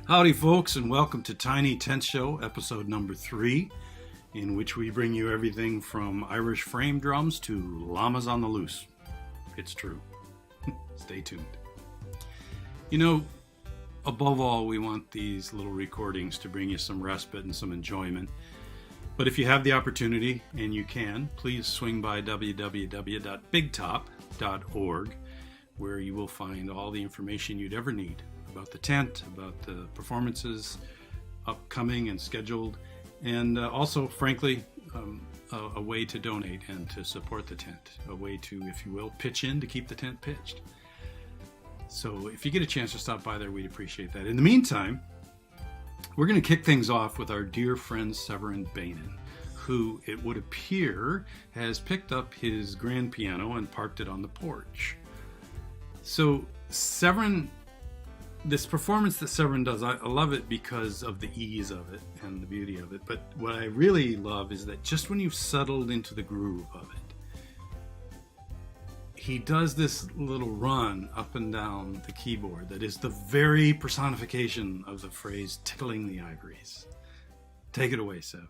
Howdy, folks, and welcome to Tiny Tent Show, episode number 3, in which we bring you everything from Irish frame drums to llamas on the loose. It's true. Stay tuned. You know, above all, we want these little recordings to bring you some respite and some enjoyment. But if you have the opportunity, and you can, please swing by www.bigtop.org, where you will find all the information you'd ever need about the tent, about the performances upcoming and scheduled, and also, frankly, a way to donate and to support the tent, a way to, if you will, pitch in to keep the tent pitched. So if you get a chance to stop by there, we'd appreciate that. In the meantime, we're going to kick things off with our dear friend Severin Behn, who, it would appear, has picked up his grand piano and parked it on the porch. So Severin, this performance that Severin does, I love it because of the ease of it and the beauty of it. But what I really love is that just when you've settled into the groove of it, he does this little run up and down the keyboard that is the very personification of the phrase tickling the ivories. Take it away, Sev.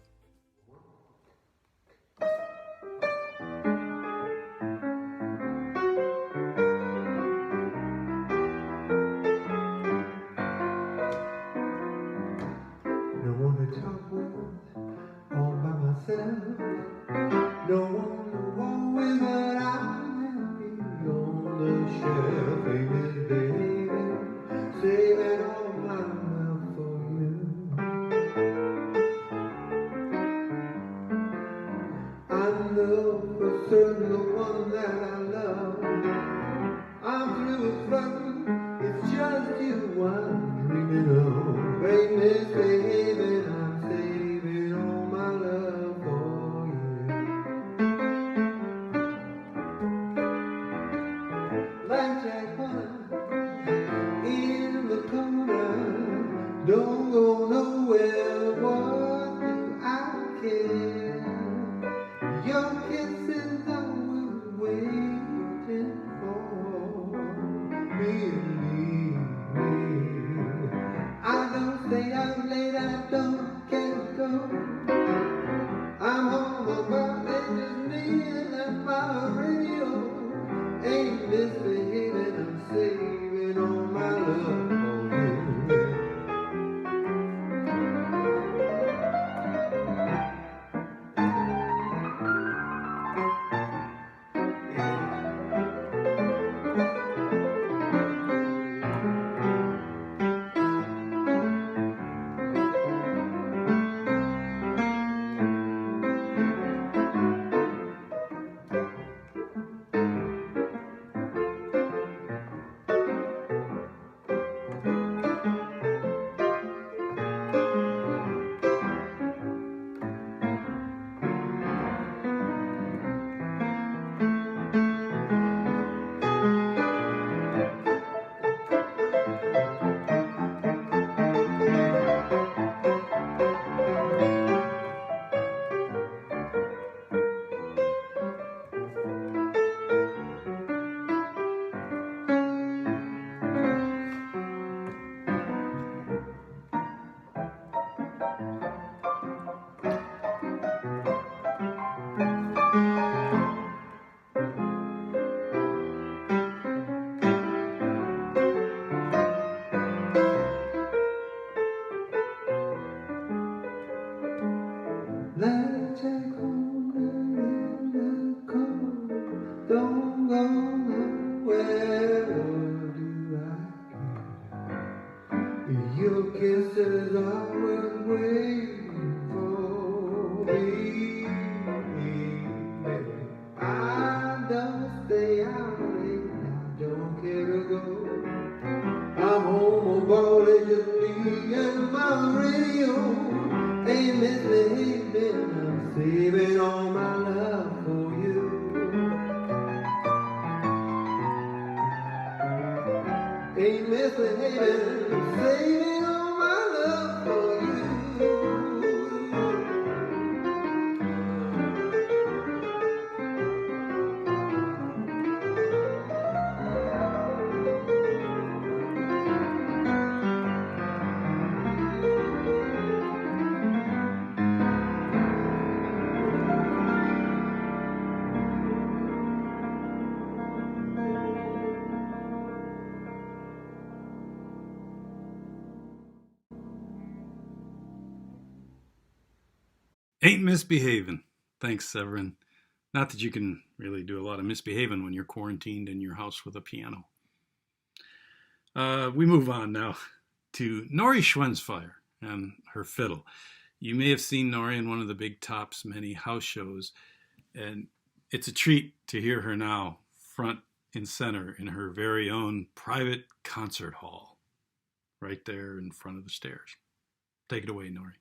Ain't misbehaving. Thanks, Severin. Not that you can really do a lot of misbehaving when you're quarantined in your house with a piano. We move on now to Nori Schwenzfeier and her fiddle. You may have seen Nori in one of the Big Top's many house shows, and it's a treat to hear her now front and center in her very own private concert hall, right there in front of the stairs. Take it away, Nori.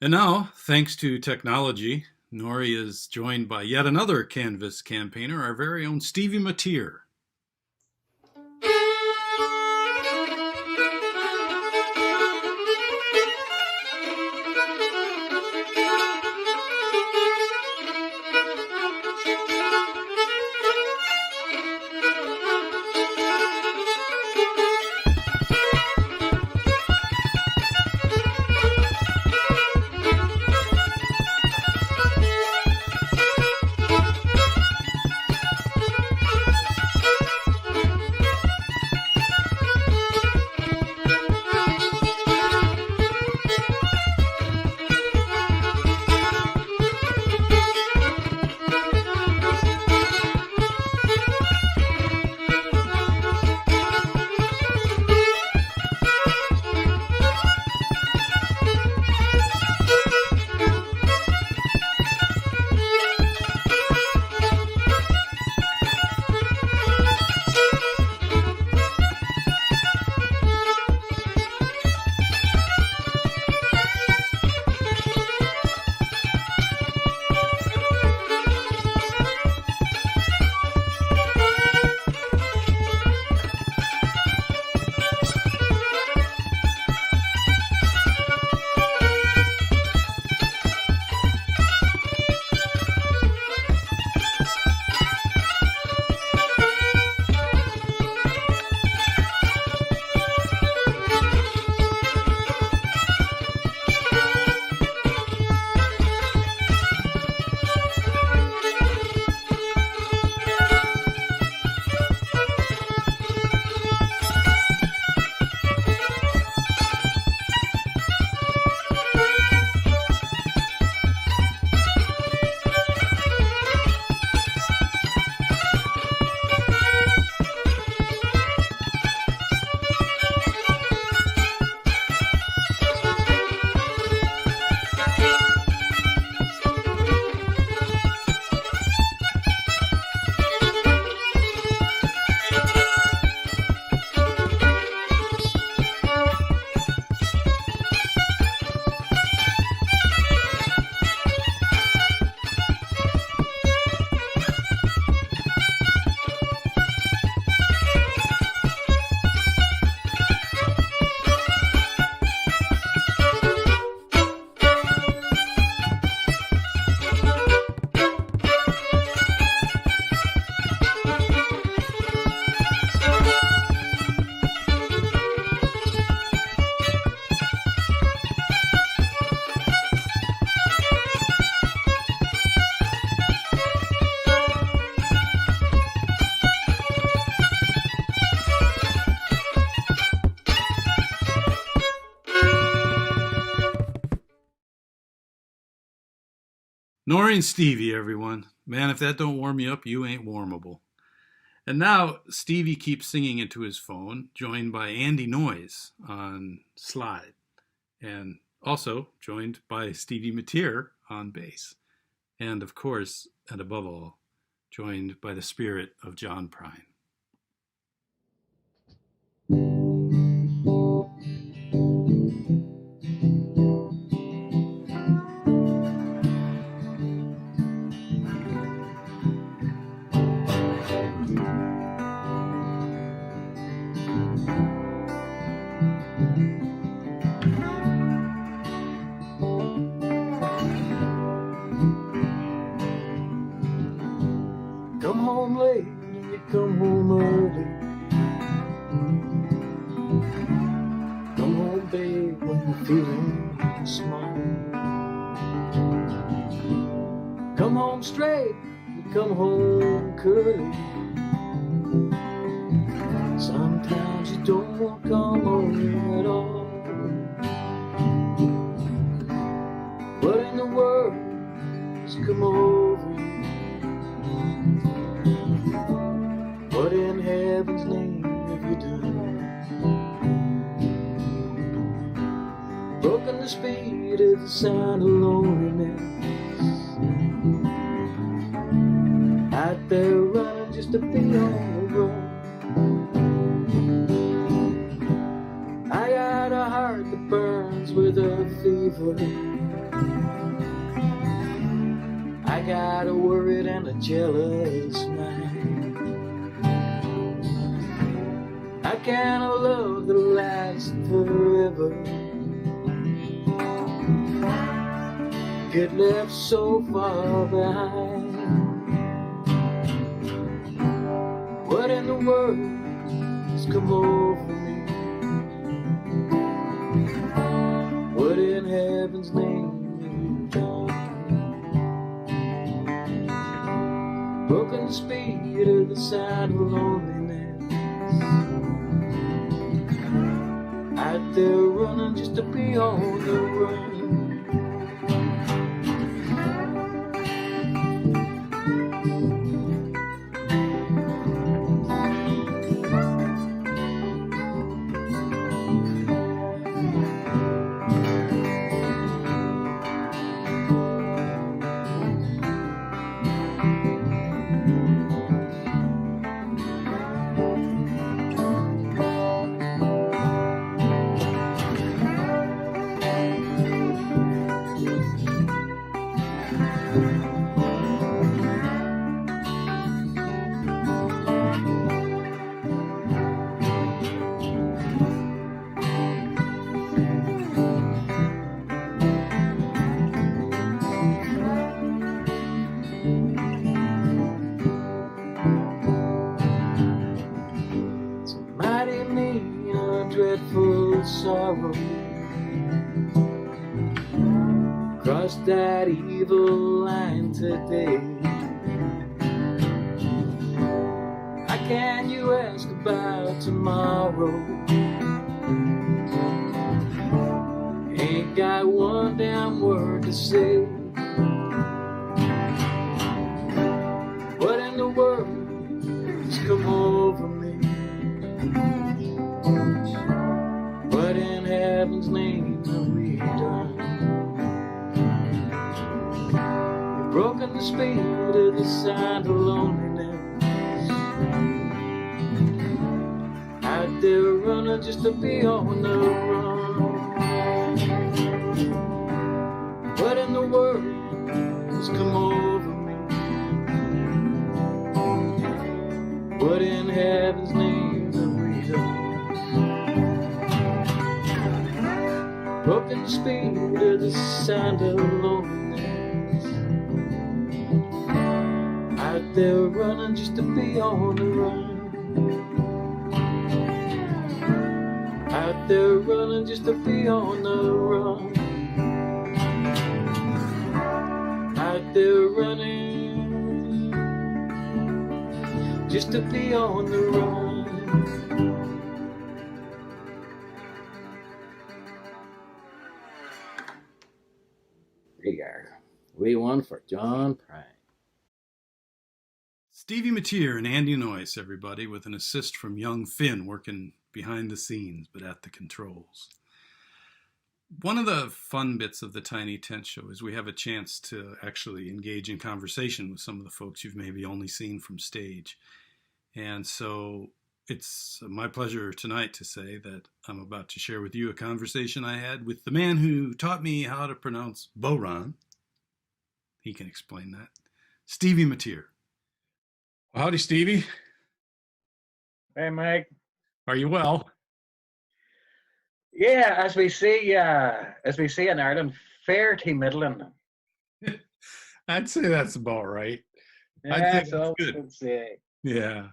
And now, thanks to technology, Nori is joined by yet another canvas campaigner, our very own Stevie Mateer. Nori and Stevie, everyone. Man, if that don't warm you up, you ain't warmable. And now Stevie keeps singing into his phone, joined by Andy Noyes on slide, and also joined by Stevie Mateer on bass. And of course, and above all, joined by the spirit of John Prine. Come home late and you come home early. Come home, babe, when you're feeling small. Come home straight, you come home curly. Sometimes you don't come home at all. What in the world has come over you? What in heaven's name have you done? Broken the speed of the sound of loneliness. Out there running just to be on the run. I got a heart that burns with a fever. I got a worried and a jealous mind. I kind of love that lasts forever. Get left so far behind. What in the world has come over me? What in heaven's name have you done? Broken the speed of the sound of loneliness. Out there running just to be on the run. Sorrow cross that evil line today. How can you ask about tomorrow? Ain't got one damn word to say. What in the world has come over me? What in heaven's name have we done? You've broken the speed of the sound of loneliness. Out there running just to be on the run. What in the world has come over me? What in heaven's name have we done? Broken the speed of the sound of loneliness. Out there running just to be on the run. Out there running just to be on the run. Out there running just to be on the run. There you are. We won for John Prine. Stevie Mateer and Andy Noyes, everybody, with an assist from young Finn working behind the scenes but at the controls. One of the fun bits of the Tiny Tent Show is we have a chance to actually engage in conversation with some of the folks you've maybe only seen from stage. And so it's my pleasure tonight to say that I'm about to share with you a conversation I had with the man who taught me how to pronounce Bodhran. He can explain that. Stevie Mateer. Howdy, Stevie. Hey, Mike. Are you well? Yeah, as we see in Ireland, fair to middling. I'd say that's about right. Yeah, that's all I would say. Yeah.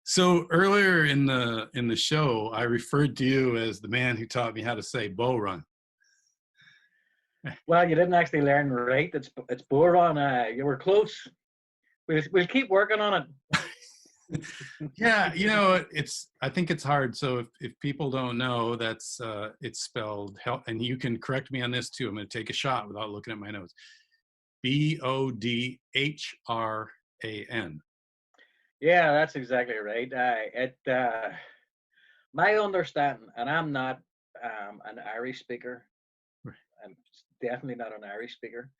So earlier in the show, I referred to you as the man who taught me how to say Bodhran. Well, you didn't actually learn right. It's Bodhran. You were close. We'll keep working on it. Yeah, I think it's hard. So if people don't know, that's it's spelled help, and you can correct me on this too. I'm going to take a shot without looking at my notes. Bodhran. Yeah, that's exactly right. My understanding, and I'm not an Irish speaker. Right. I'm definitely not an Irish speaker.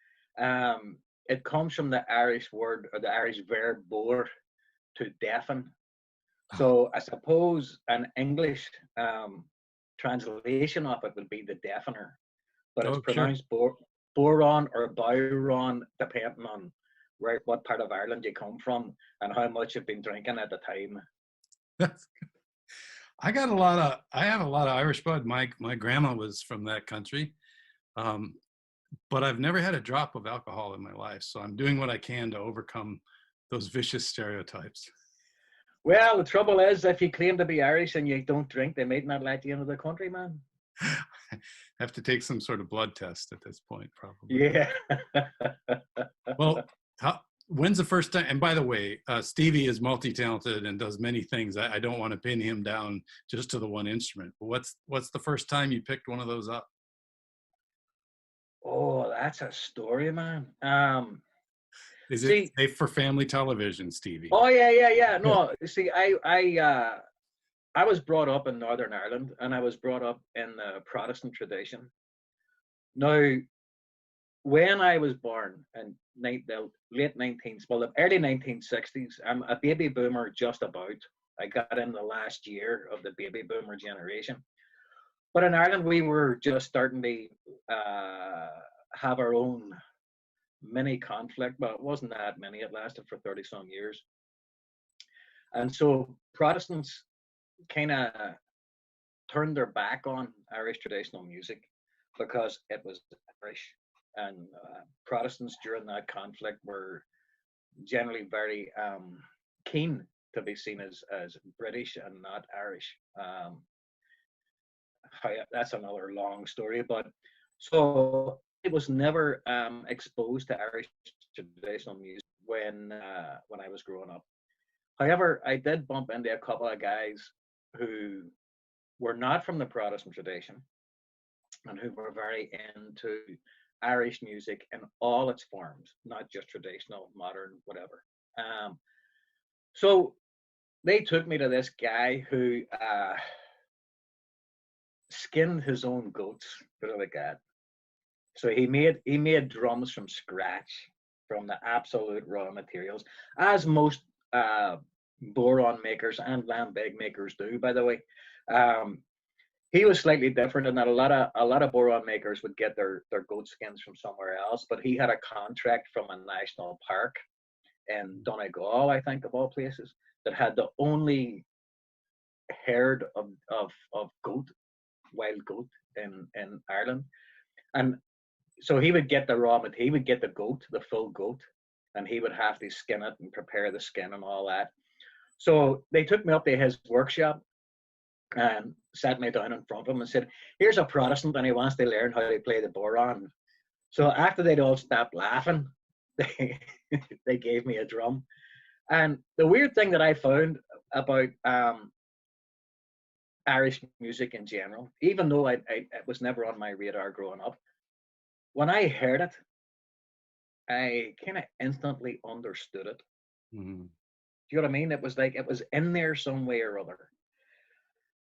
It comes from the Irish word or the Irish verb bore, to deafen. So I suppose an English translation of it would be the deafener, but it's pronounced Bodhran or Bodhran, depending on what part of Ireland you come from and how much you've been drinking at the time. That's good. I have a lot of Irish blood. My grandma was from that country, but I've never had a drop of alcohol in my life. So I'm doing what I can to overcome those vicious stereotypes. Well, the trouble is, if you claim to be Irish and you don't drink, they might not let you into the country, man. Have to take some sort of blood test at this point, probably. Yeah. Well, when's the first time? And by the way, Stevie is multi-talented and does many things. I don't want to pin him down just to the one instrument. But what's the first time you picked one of those up? Oh, that's a story, man. Is it safe for family television, Stevie? Oh yeah. No, see, I was brought up in Northern Ireland, and I was brought up in the Protestant tradition. Now, when I was born in the early 1960s, I'm a baby boomer just about. I got in the last year of the baby boomer generation. But in Ireland, we were just starting to have our own mini conflict, but it wasn't that many. It lasted for 30 some years. And so Protestants kind of turned their back on Irish traditional music because it was Irish. And Protestants during that conflict were generally very keen to be seen as British and not Irish. That's another long story, but so it was never exposed to Irish traditional music when I was growing up. However, I did bump into a couple of guys who were not from the Protestant tradition and who were very into Irish music in all its forms, not just traditional, modern, whatever. So they took me to this guy who skinned his own goats, put it like that. So he made drums from scratch, from the absolute raw materials, as most bodhran makers and lambeg makers do, by the way. He was slightly different in that a lot of bodhran makers would get their goat skins from somewhere else, but he had a contract from a national park in Donegal, I think, of all places, that had the only herd of goat, wild goat in Ireland. And so he would get the raw material, he would get the goat, the full goat, and he would have to skin it and prepare the skin and all that. So they took me up to his workshop and sat me down in front of him and said, here's a Protestant and he wants to learn how to play the bodhran. So after they'd all stopped laughing, they gave me a drum. And the weird thing that I found about Irish music in general, even though it was never on my radar growing up, when I heard it, I kind of instantly understood it. Mhm. Do you know what I mean? It was like it was in there some way or other.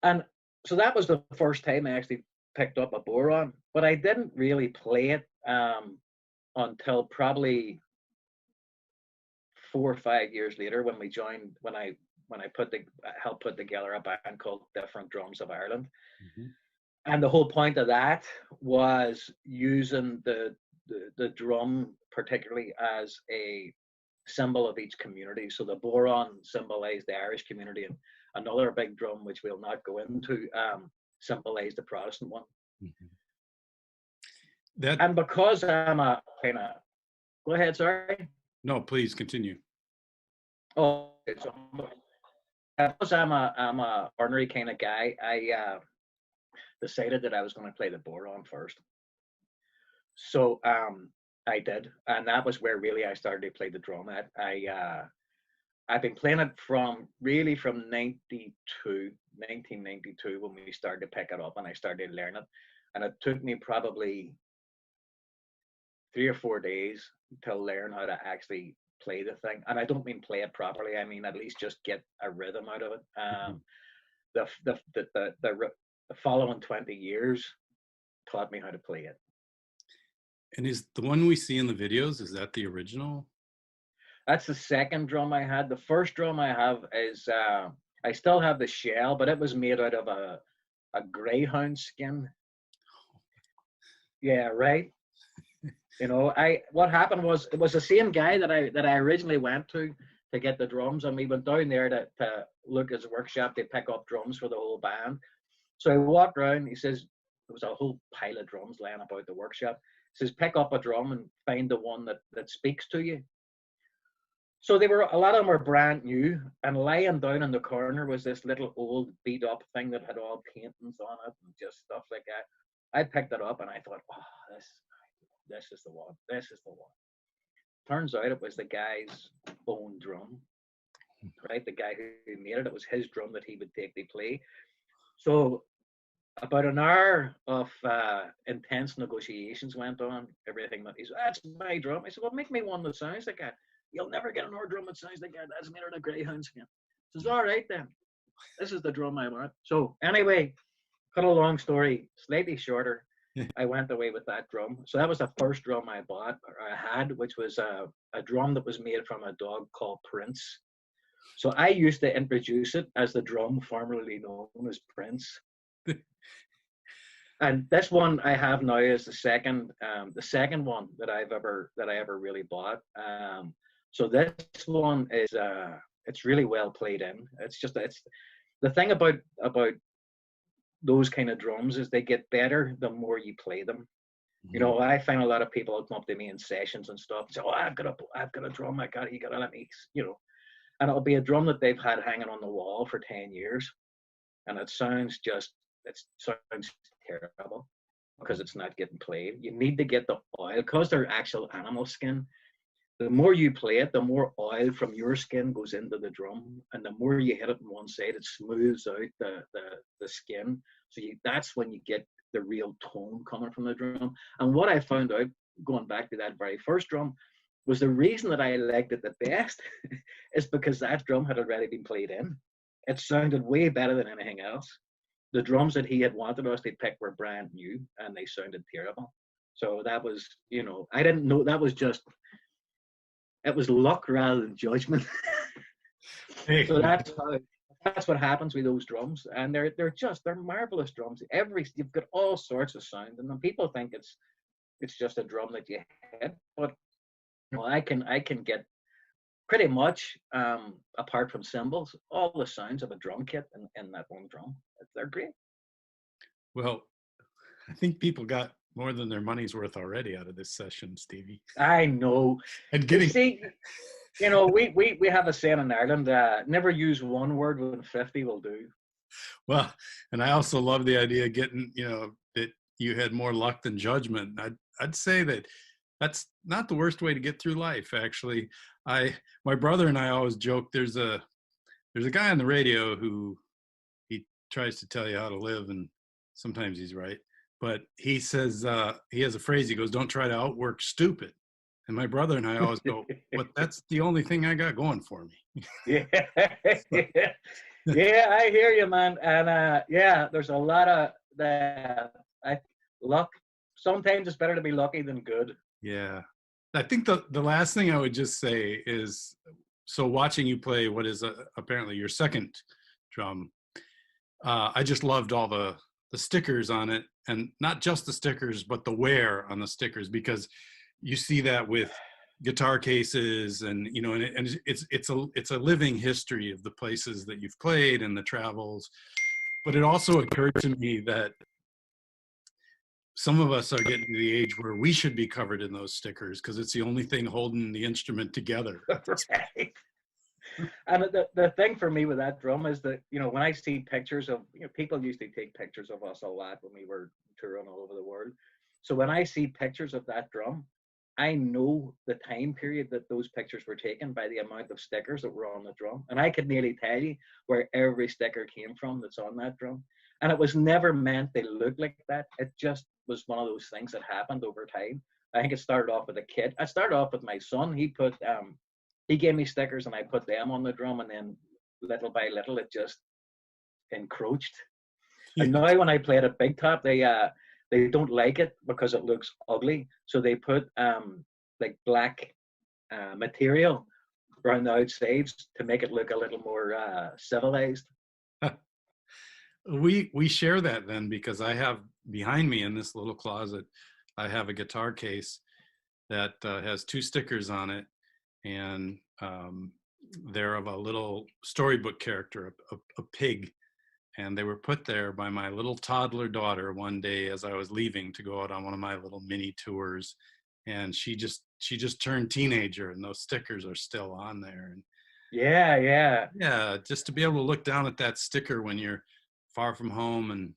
And so that was the first time I actually picked up a Bodhran, but I didn't really play it until probably 4 or 5 years later when we joined when I helped put together a band called Different Drums of Ireland. Mhm. And the whole point of that was using the drum particularly as a symbol of each community. So the Bodhran symbolized the Irish community, and another big drum, which we'll not go into, symbolized the Protestant one. Mhm. That And because I'm a kind of, go ahead, sorry. no, please continue. Oh, so because I'm a ordinary kind of guy, I decided that I was going to play the Bodhran first. So I did, and that was where really I started to play the drum at. I've been playing it from 1992 when we started to pick it up and I started to learn it. And it took me probably 3 or 4 days to learn how to actually play the thing. And I don't mean play it properly. I mean, at least just get a rhythm out of it. The following 20 years taught me how to play it. And is the one we see in the videos, is that the original? That's the second drum I had. The first drum I have is I still have the shell, but it was made out of a greyhound skin. Yeah, right. You know, what happened was it was the same guy that I originally went to get the drums, and we went down there to look at his workshop to pick up drums for the whole band. So I walked around. He says there was a whole pile of drums laying about the workshop. He says pick up a drum and find the one that speaks to you. So a lot of them were brand new, and lying down in the corner was this little old beat up thing that had all paintings on it and just stuff like that. I picked it up and I thought, oh, this is the one. This is the one. Turns out it was the guy's own drum, right? The guy who made it. It was his drum that he would take to play. So about an hour of intense negotiations went on. Everything that he said, that's my drum. I said, well, make me one that sounds like that. You'll never get another drum that sounds like that. That's made out of greyhound skin. He says, all right then. This is the drum I want. So anyway, cut a long story slightly shorter. I went away with that drum. So that was the first drum I bought or I had, which was a drum that was made from a dog called Prince. So I used to introduce it as the drum formerly known as Prince. And this one I have now is the second one that I ever really bought. So this one is it's really well played in. It's the thing about those kind of drums is they get better the more you play them. Mm-hmm. You know, I find a lot of people come up to me in sessions and stuff and say, "Oh, I've got a drum. You gotta let me," you know, and it'll be a drum that they've had hanging on the wall for 10 years, and it sounds terrible because it's not getting played. You need to get the oil because they're actual animal skin. The more you play it, the more oil from your skin goes into the drum, and the more you hit it on one side, it smooths out the skin. So that's when you get the real tone coming from the drum. And what I found out, going back to that very first drum, was the reason that I liked it the best is because that drum had already been played in. It sounded way better than anything else. The drums that he had wanted us to pick were brand new, and they sounded terrible. So that was, you know, I didn't know, that was just, it was luck rather than judgment. So that's what happens with those drums, and they're marvelous drums. You've got all sorts of sound, and then people think it's just a drum that you hit, but you know, I can get pretty much apart from cymbals, all the sounds of a drum kit in that one drum. They're great. Well, I think people got more than their money's worth already out of this session, Stevie. I know. And see, you know, we have a saying in Ireland, never use one word when 50 will do. Well, and I also love the idea of getting, you know, that you had more luck than judgment. I'd say that that's not the worst way to get through life, actually. My brother and I always joke, there's a guy on the radio who he tries to tell you how to live, and sometimes he's right. But he says, he has a phrase, he goes, don't try to outwork stupid. And my brother and I always go, but that's the only thing I got going for me. Yeah. Yeah, I hear you, man. And yeah, there's a lot of luck. Sometimes it's better to be lucky than good. Yeah. I think the last thing I would just say is, so watching you play what is apparently your second drum, I just loved all the stickers on it, and not just the stickers, but the wear on the stickers, because you see that with guitar cases, and you know, and it's a living history of the places that you've played and the travels. But it also occurred to me that some of us are getting to the age where we should be covered in those stickers, because it's the only thing holding the instrument together. Right. And the thing for me with that drum is that, you know, when I see pictures of, you know, people usually take pictures of us a lot when we were touring all over the world. So when I see pictures of that drum, I know the time period that those pictures were taken by the amount of stickers that were on the drum. And I could nearly tell you where every sticker came from that's on that drum. And it was never meant to look like that. It just was one of those things that happened over time. I think it started off with a kid. I started off with my son. He gave me stickers and I put them on the drum, and then little by little it just encroached. Yeah. And now when I play it at Big Top, they don't like it because it looks ugly. So they put like black material around the outsides to make it look a little more civilized. We share that then, because I have behind me in this little closet, I have a guitar case that has 2 stickers on it, and they're of a little storybook character, a pig, and they were put there by my little toddler daughter one day as I was leaving to go out on one of my little mini tours, and she just turned teenager, and those stickers are still on there. And yeah, just to be able to look down at that sticker when you're far from home and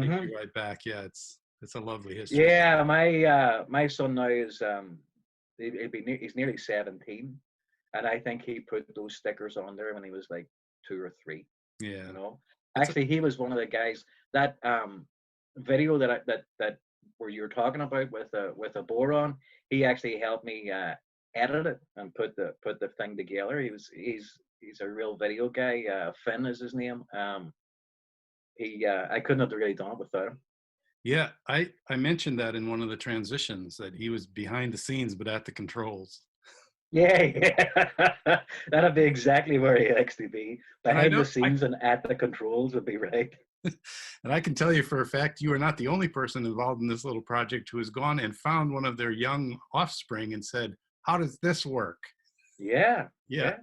take you right back. Yeah, it's a lovely history. Yeah, my son now is he's nearly 17, and I think he put those stickers on there when he was like 2 or 3. Yeah, you know. Actually, he was one of the guys that video that where you're talking about with a Bodhran. He actually helped me edit it and put the thing together. He's a real video guy. Finn is his name. I couldn't have really done it without him. Yeah, I mentioned that in one of the transitions, that he was behind the scenes but at the controls. Yeah. That'd be exactly where he likes to be. Behind the scenes and at the controls would be right. And I can tell you for a fact, you are not the only person involved in this little project who has gone and found one of their young offspring and said, how does this work? Yeah. You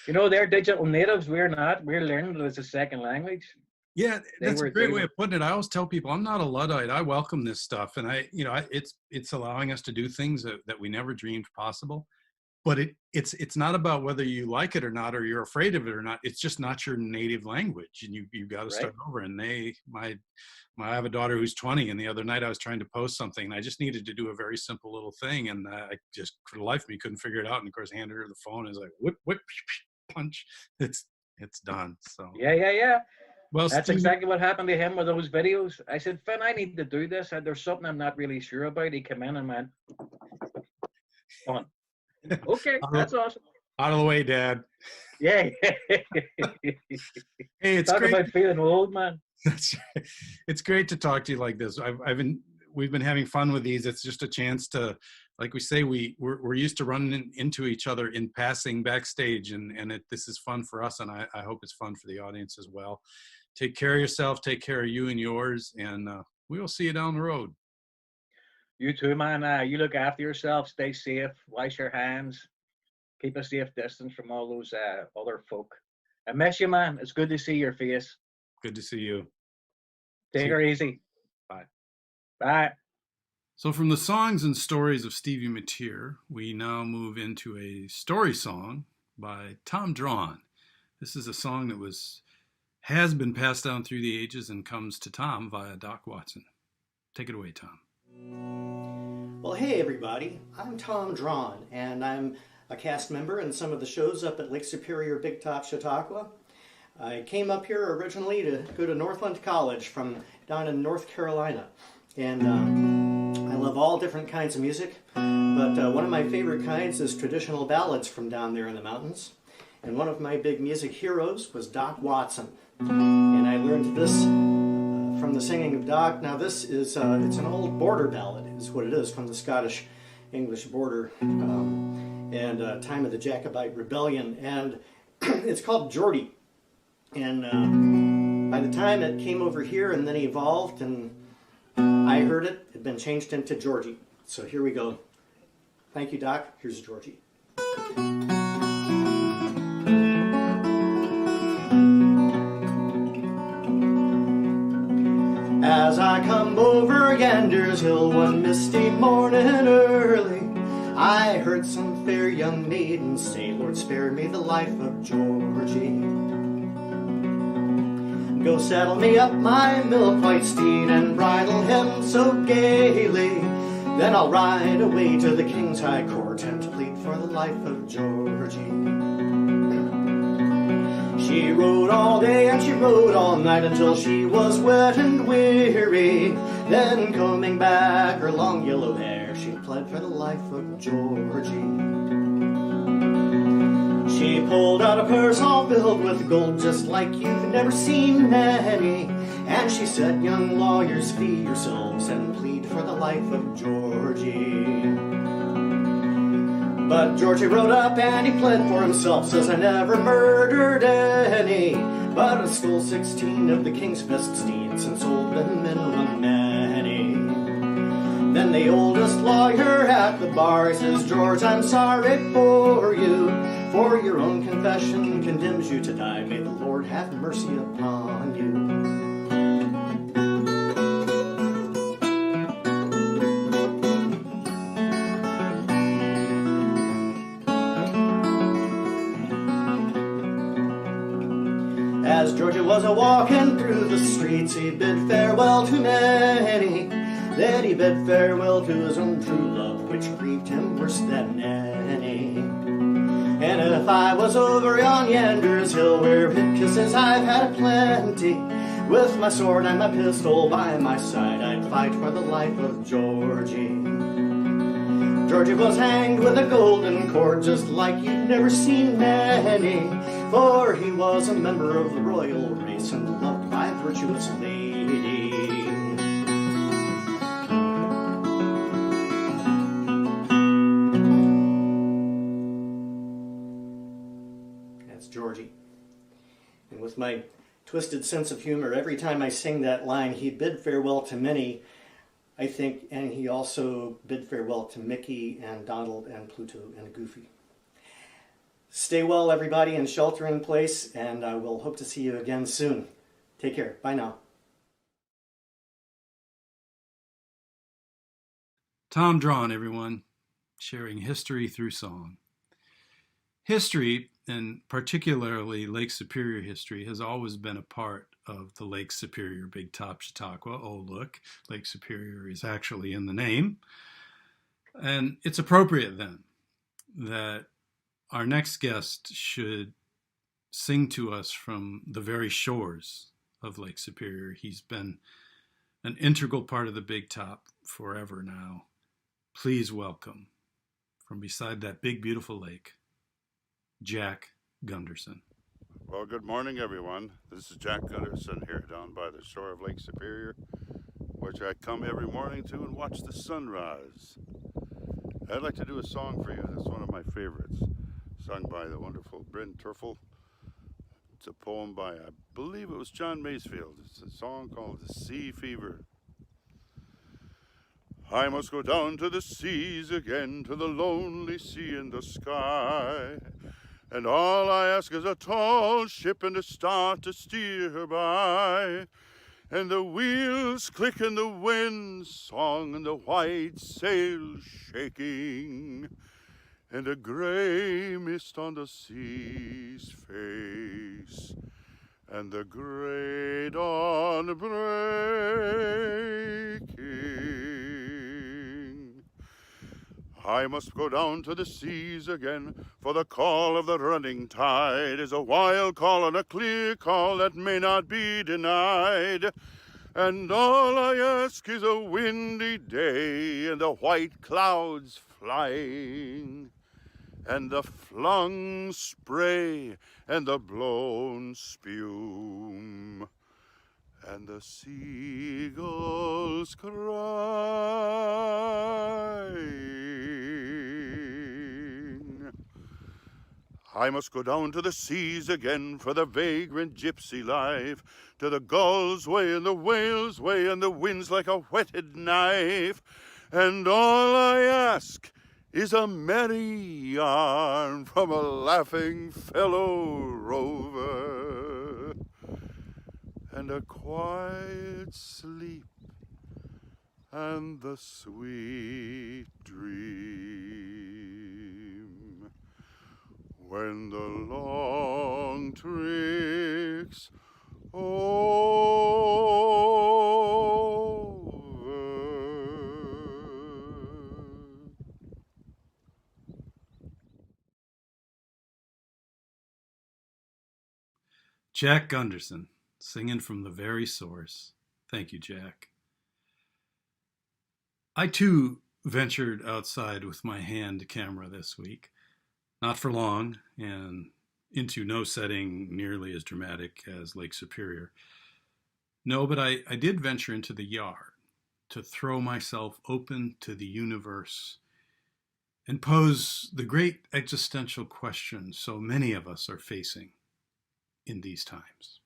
know, they're digital natives. We're not. We're learning it as a second language. Yeah, that's a great way of putting it. I always tell people I'm not a Luddite. I welcome this stuff, and it's allowing us to do things that we never dreamed possible. But it's not about whether you like it or not, or you're afraid of it or not. It's just not your native language, and you've got to start over. And I have a daughter who's 20, and the other night I was trying to post something, and I just needed to do a very simple little thing, and I just for the life of me couldn't figure it out. And of course, I handed her the phone, and it's like whip, punch, it's done. So yeah. Well, that's exactly what happened to him with those videos. I said, Finn, I need to do this. There's something I'm not really sure about. He came in and went, on. Okay, that's awesome. Out of the way, Dad. Yeah. Hey, it's Talk great. about feeling old, man. It's great to talk to you like this. We've been having fun with these. It's just a chance to, like we say, we're used to running into each other in passing backstage, and this is fun for us, and I hope it's fun for the audience as well. Take care of yourself. Take care of you and yours, and we will see you down the road. You too, man. You look after yourself. Stay safe. Wash your hands. Keep a safe distance from all those other folk. I miss you, man. It's good to see your face. Good to see you. Take her easy. Bye. Bye. So from the songs and stories of Stevie Mateer, we now move into a story song by Tom Draughn. This is a song that has been passed down through the ages and comes to Tom via Doc Watson. Take it away, Tom. Well, hey everybody, I'm Tom Draughn, and I'm a cast member in some of the shows up at Lake Superior, Big Top, Chautauqua. I came up here originally to go to Northland College from down in North Carolina, and I love all different kinds of music, but one of my favorite kinds is traditional ballads from down there in the mountains. And one of my big music heroes was Doc Watson. And I learned this from the singing of Doc. Now this is, it's an old border ballad, is what it is, from the Scottish-English border and time of the Jacobite Rebellion. And it's called Geordie. And by the time it came over here and then evolved and I heard it, it had been changed into Georgie. So here we go. Thank you, Doc. Here's Georgie. As I come over Yander's Hill one misty morning early, I heard some fair young maiden say, Lord, spare me the life of Georgie. Go saddle me up my milk-white steed and bridle him so gaily. Then I'll ride away to the King's High Court and plead for the life of Georgie. She rode all day and she rode all night until she was wet and weary. Then combing back her long yellow hair, she pled for the life of Georgie. She pulled out a purse all filled with gold, just like you've never seen many. And she said, young lawyers, fee yourselves and plead for the life of Georgie. But Georgie rode up and he pled for himself, says, I never murdered any, but I stole 16 of the king's best steeds and sold them in a many. Then the oldest lawyer at the bar says, George, I'm sorry for you, for your own confession condemns you to die. May the Lord have mercy upon you. As Georgie was a-walking through the streets, he bid farewell to many. Then he bid farewell to his own true love, which grieved him worse than any. And if I was over on Yander's Hill, where it kisses I've had plenty, with my sword and my pistol by my side, I'd fight for the life of Georgie. Georgie was hanged with a golden cord, just like you'd never seen many, for he was a member of the royal race and loved by a virtuous lady. That's Georgie. And with my twisted sense of humor, every time I sing that line, he bid farewell to many, I think, and he also bid farewell to Mickey and Donald and Pluto and Goofy. Stay well, everybody, and shelter in place, and I will hope to see you again soon. Take care. Bye now. Tom Draughn, everyone, sharing history through song. History, and particularly Lake Superior history, has always been a part of the Lake Superior Big Top Chautauqua. Oh, look, Lake Superior is actually in the name. And it's appropriate then that our next guest should sing to us from the very shores of Lake Superior. He's been an integral part of the Big Top forever now. Please welcome, from beside that big, beautiful lake, Jack Gunderson. Well, good morning, everyone. This is Jack Gunderson here down by the shore of Lake Superior, which I come every morning to and watch the sunrise. I'd like to do a song for you. That's one of my favorites, sung by the wonderful Bryn Terfel. It's a poem by, I believe it was John Masefield. It's a song called The Sea Fever. I must go down to the seas again, to the lonely sea in the sky. And all I ask is a tall ship and a star to steer her by. And the wheels click in the wind song and the white sails shaking. And a gray mist on the sea's face. And the gray dawn breaking. I must go down to the seas again, for the call of the running tide is a wild call and a clear call that may not be denied. And all I ask is a windy day and the white clouds flying, and the flung spray and the blown spume, and the seagulls crying. I must go down to the seas again for the vagrant gypsy life, to the gulls' way and the whales' way and the winds like a whetted knife. And all I ask is a merry yarn from a laughing fellow rover, and a quiet sleep and the sweet dream. When the long trick's over. Jack Gunderson, singing from the very source. Thank you, Jack. I too ventured outside with my hand camera this week. Not for long, and into no setting nearly as dramatic as Lake Superior. No, but I did venture into the yard to throw myself open to the universe and pose the great existential question so many of us are facing in these times.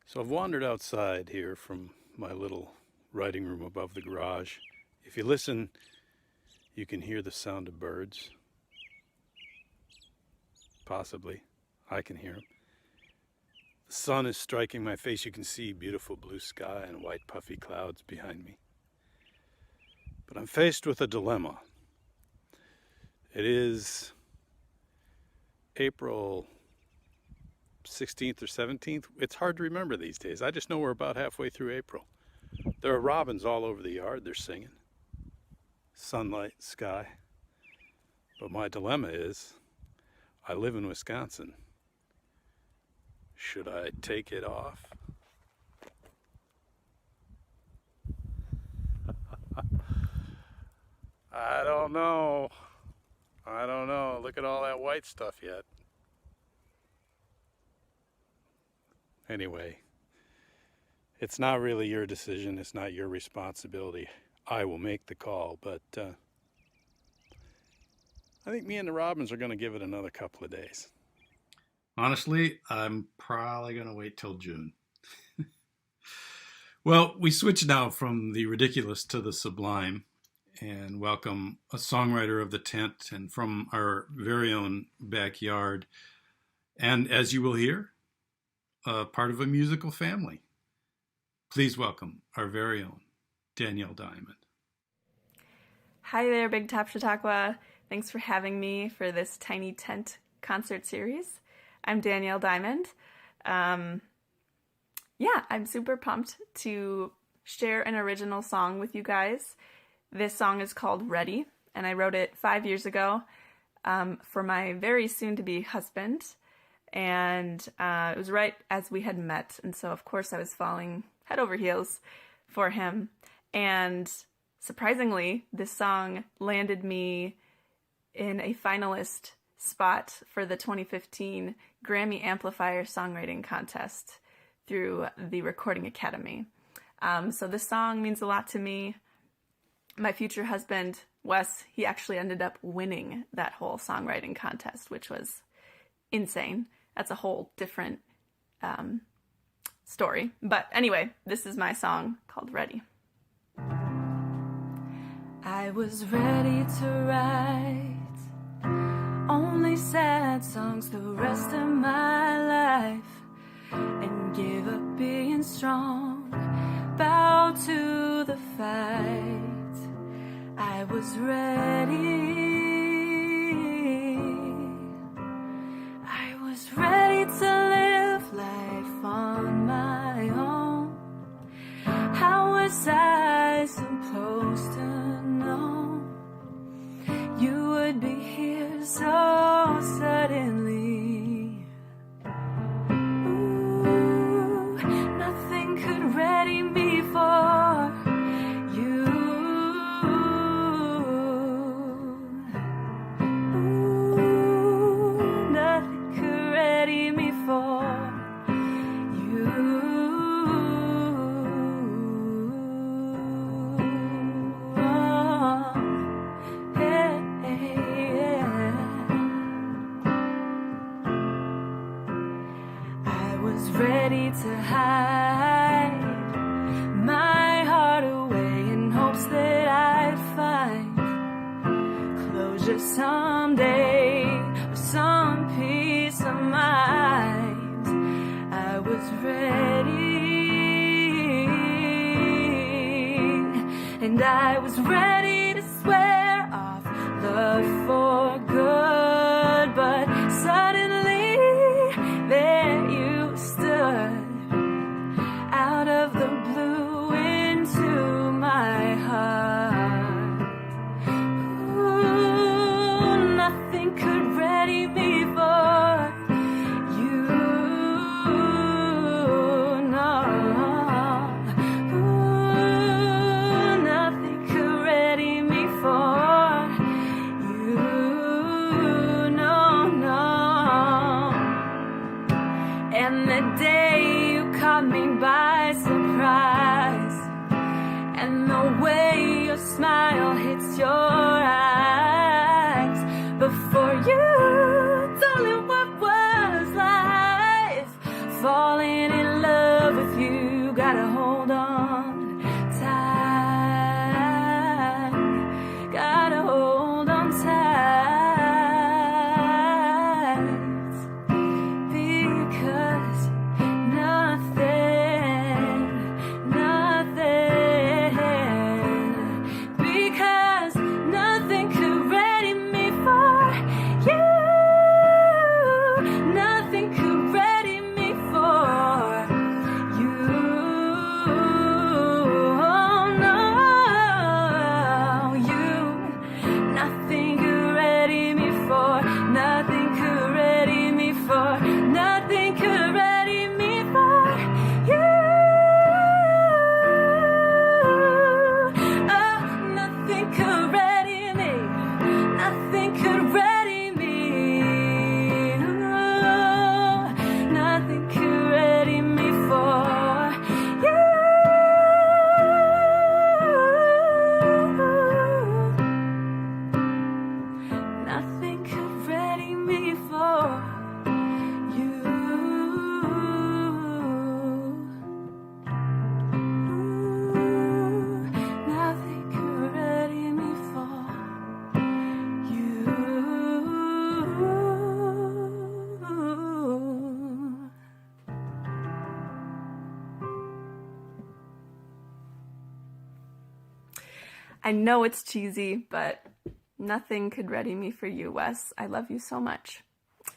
So I've wandered outside here from my little writing room above the garage. If you listen, you can hear the sound of birds. Possibly. I can hear them. The sun is striking my face. You can see beautiful blue sky and white puffy clouds behind me. But I'm faced with a dilemma. It is April 16th or 17th. It's hard to remember these days. I just know we're about halfway through April. There are robins all over the yard. They're singing. Sunlight, sky. But my dilemma is, I live in Wisconsin. Should I take it off? I don't know. Look at all that white stuff yet. Anyway, it's not really your decision. It's not your responsibility. I will make the call, but I think me and the robins are going to give it another couple of days. Honestly, I'm probably going to wait till June. Well, we switch now from the ridiculous to the sublime and welcome a songwriter of the tent and from our very own backyard. And as you will hear, part of a musical family. Please welcome our very own Danielle Diamond. Hi there, Big Top Chautauqua. Thanks for having me for this Tiny Tent concert series. I'm Danielle Diamond. I'm super pumped to share an original song with you guys. This song is called Ready, and I wrote it 5 years ago for my very soon-to-be husband. And it was right as we had met, and so of course I was falling head over heels for him. And surprisingly, this song landed me in a finalist spot for the 2015 Grammy Amplifier Songwriting Contest through the Recording Academy. So this song means a lot to me. My future husband, Wes, he actually ended up winning that whole songwriting contest, which was insane. That's a whole different story. But anyway, this is my song called Ready. I was ready to write only sad songs the rest of my life and give up being strong, bow to the fight. I was ready. I was ready to live life on my own. How was I supposed to know you would be here so suddenly? Ooh, nothing could of someday, or some peace of mind. I was ready, and I was ready to swear off love for good, but suddenly there you stood, out of the blue into my heart. Ooh, nothing could ready me for you, no. Ooh, nothing could ready me for you, no, no. And the day you caught me by surprise, and the way your smile hits your eyes, before you, darling, what was life? Falling in love with you, gotta hold on tight, gotta hold on tight, because nothing, because nothing could ready me for you, nothing could ready me for you, oh no, you, nothing could ready me for, nothing could ready me for, nothing could ready me for you, oh, nothing could ready me, nothing could ready me, oh, nothing could ready me for you, nothing could ready me for you, nothing could ready me for you. I know it's cheesy, but nothing could ready me for you, Wes. I love you so much.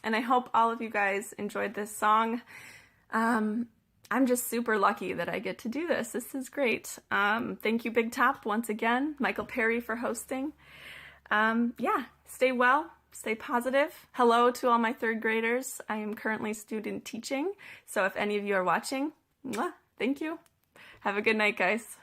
And I hope all of you guys enjoyed this song. I'm just super lucky that I get to do this. This is great. Thank you, Big Top, once again. Michael Perry for hosting. Yeah, stay well, stay positive. Hello to all my third graders. I am currently student teaching, so if any of you are watching, mwah, thank you. Have a good night, guys.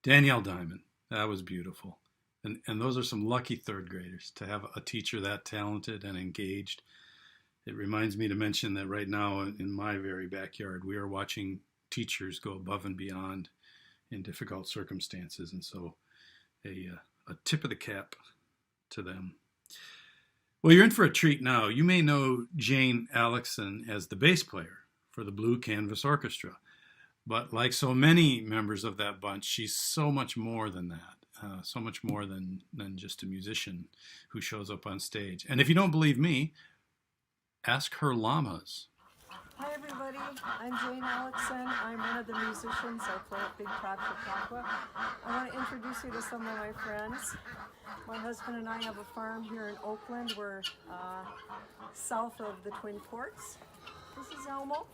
Danielle Diamond, that was beautiful. And those are some lucky third graders to have a teacher that talented and engaged. It reminds me to mention that right now in my very backyard, we are watching teachers go above and beyond in difficult circumstances. And so a tip of the cap to them. Well, you're in for a treat now. You may know Jane Aleckson as the bass player for the Blue Canvas Orchestra. But like so many members of that bunch, she's so much more than that. So much more than just a musician who shows up on stage. And if you don't believe me, ask her llamas. Hi everybody, I'm Jane Aleckson. I'm one of the musicians. I play at Big Top Chautauqua. I want to introduce you to some of my friends. My husband and I have a farm here in Oakland. We're south of the Twin Ports. This is Elmo.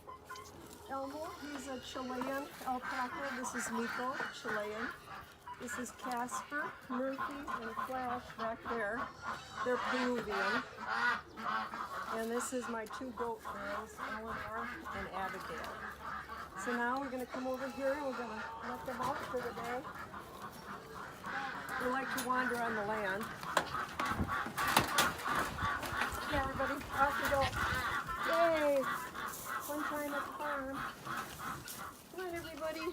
He's a Chilean alpaca. This is Nico, Chilean. This is Casper, Murphy, and Flash back there. They're Peruvian. And this is my two goat friends, Eleanor and Abigail. So now we're going to come over here and we're going to let them out for the day. We like to wander on the land. Yeah, everybody, off we go. Yay! One time at the farm. Come on, everybody.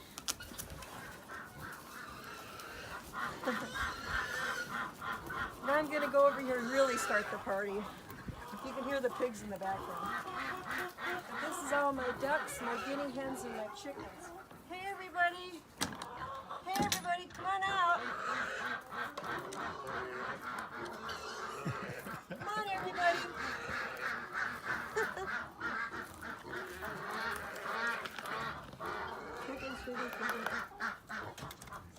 Now I'm going to go over here and really start the party. You can hear the pigs in the background. This is all my ducks, my guinea hens, and my chickens. Hey, everybody. Hey, everybody, come on out.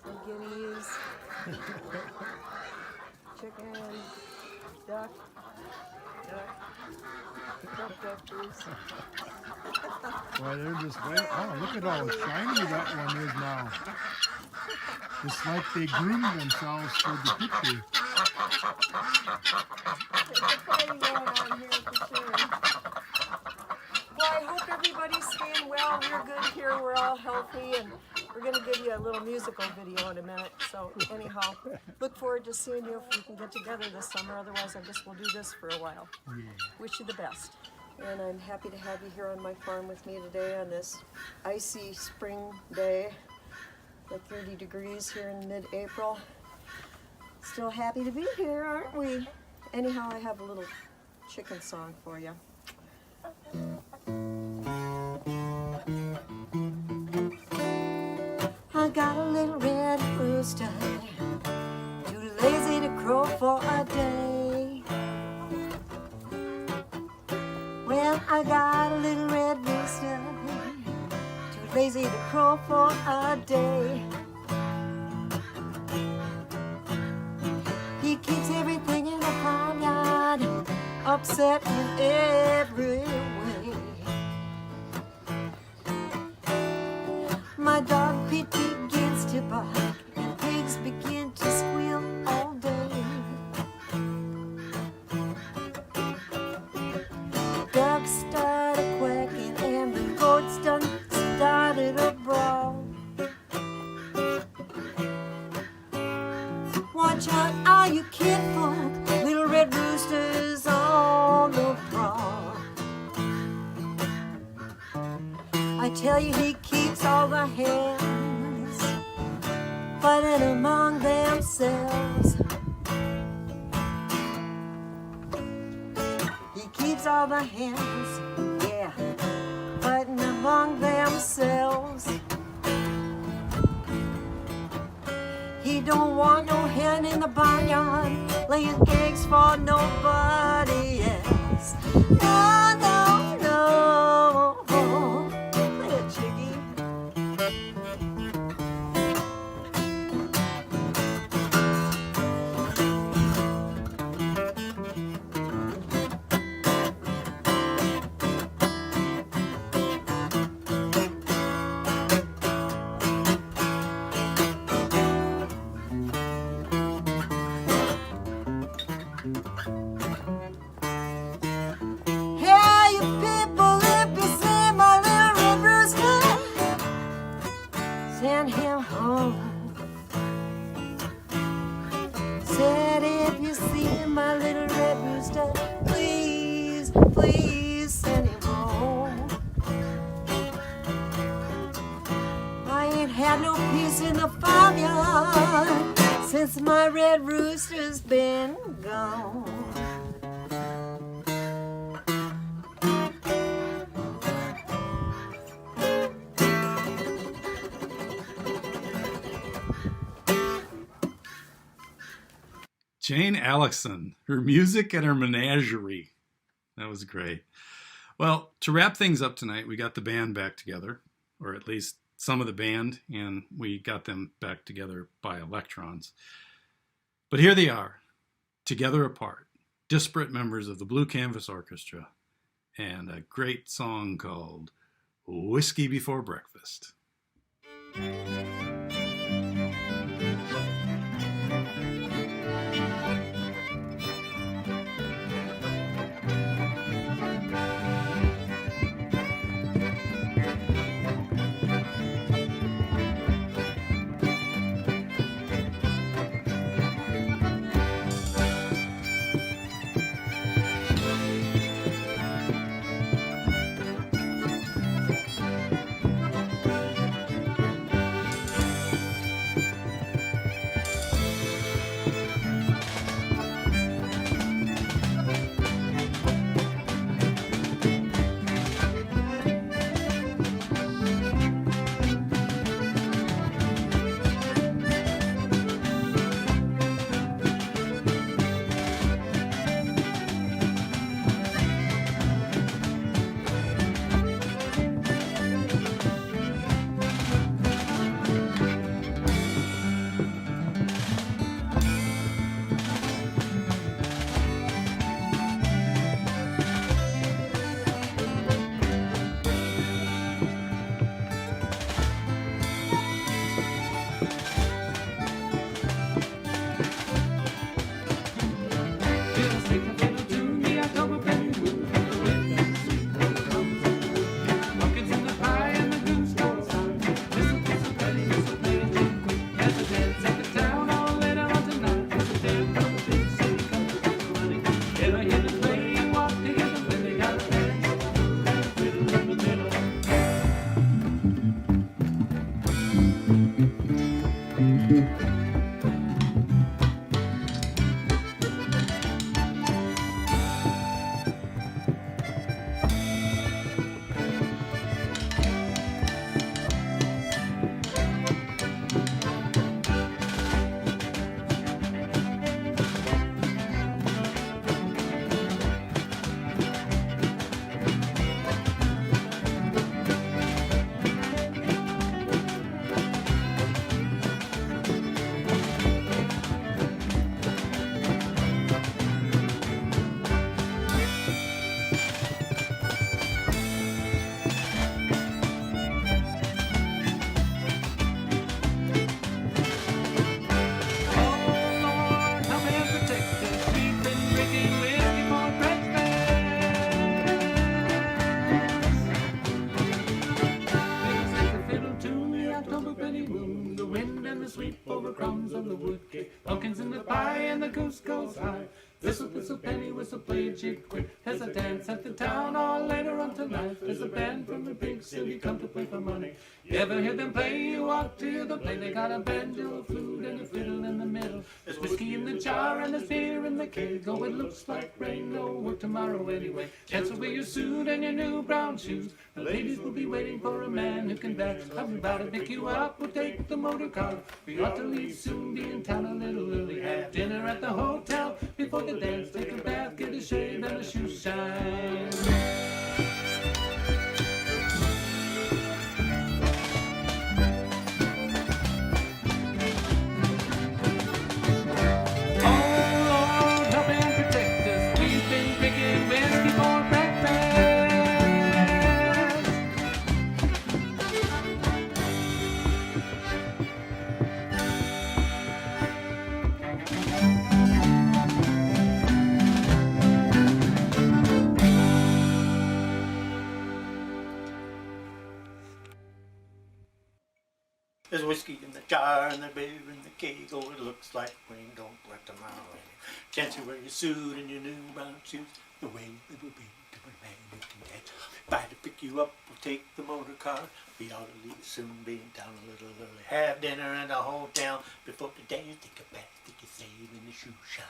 Some guineas, chicken, duck, duckies. Well, they're just way. Oh, look at how shiny that one is now. It's like they groomed themselves for the picture. There's a party going on here for sure. Well, I hope everybody's staying well. We're good here. We're all healthy, and we're going to give you a little musical video in a minute. So anyhow, look forward to seeing you if we can get together this summer. Otherwise, I guess we'll do this for a while. Yeah. Wish you the best. And I'm happy to have you here on my farm with me today on this icy spring day, like 30 degrees here in mid-April. Still happy to be here, aren't we? Anyhow, I have a little chicken song for you. I got a little red rooster, too lazy to crow for a day. Well, I got a little red rooster, too lazy to crow for a day. He keeps everything in the farmyard upset in every way. My dog Pete begins to bark and pigs begin to squeal all day. Ducks start a quacking and the goats done started a brawl. Watch out, all you kinfolk, little red roosters on the prowl. I tell you, he keeps all the hens fighting among themselves. He keeps all the hens, yeah, fighting among themselves. He don't want no hen in the barnyard laying eggs for nobody else. No, no, no. Play it, Chiggy. Hey, you people, if you see my little red rooster, send him home. Said if you see my little red rooster, please, please send him home. I ain't had no peace in the farmyard since my red rooster's been gone. Jane Aleckson, her music and her menagerie. That was great. Well, to wrap things up tonight, we got the band back together, or at least some of the band, and we got them back together by electrons. But here they are, together apart, disparate members of the Blue Canvas Orchestra, and a great song called Whiskey Before Breakfast. Pumpkins in the pie and the goose goes high. Whistle, whistle, penny whistle, play a jig quick. There's a dance at the town hall later on tonight. There's a band from the big city come to play for money. You ever hear them play? You ought to hear them play. They got a banjo, a flute, and a fiddle in the middle. There's whiskey in the jar and there's beer in the keg. Oh, it looks like rain, no work tomorrow anyway. Cancel with your suit and your new brown shoes. The ladies will be waiting for a man who can dance. I'm about to pick you up, we'll take the motor car. We ought to leave soon, be in town a little early. Have dinner at the hotel before the dance. Take a bath, get a shave and a shoe shine. There's whiskey in the jar and there's beer in the keg. Oh, it looks like rain, don't work tomorrow. Can't you wear your suit and your new brown shoes? The way it will be different man you can dance. If I had to pick you up, we'll take the motor car. We ought to leave soon, be in town a little early. Have dinner in the hotel before the dance. Take a bath, take a save and the shoe shine.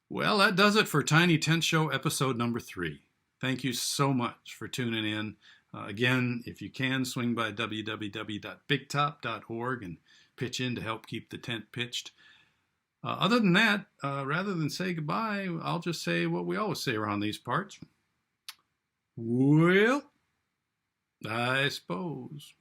Well, that does it for Tiny Tent Show episode number 3. Thank you so much for tuning in. Again, if you can, swing by www.bigtop.org and pitch in to help keep the tent pitched. Other than that, rather than say goodbye, I'll just say what we always say around these parts. Well, I suppose.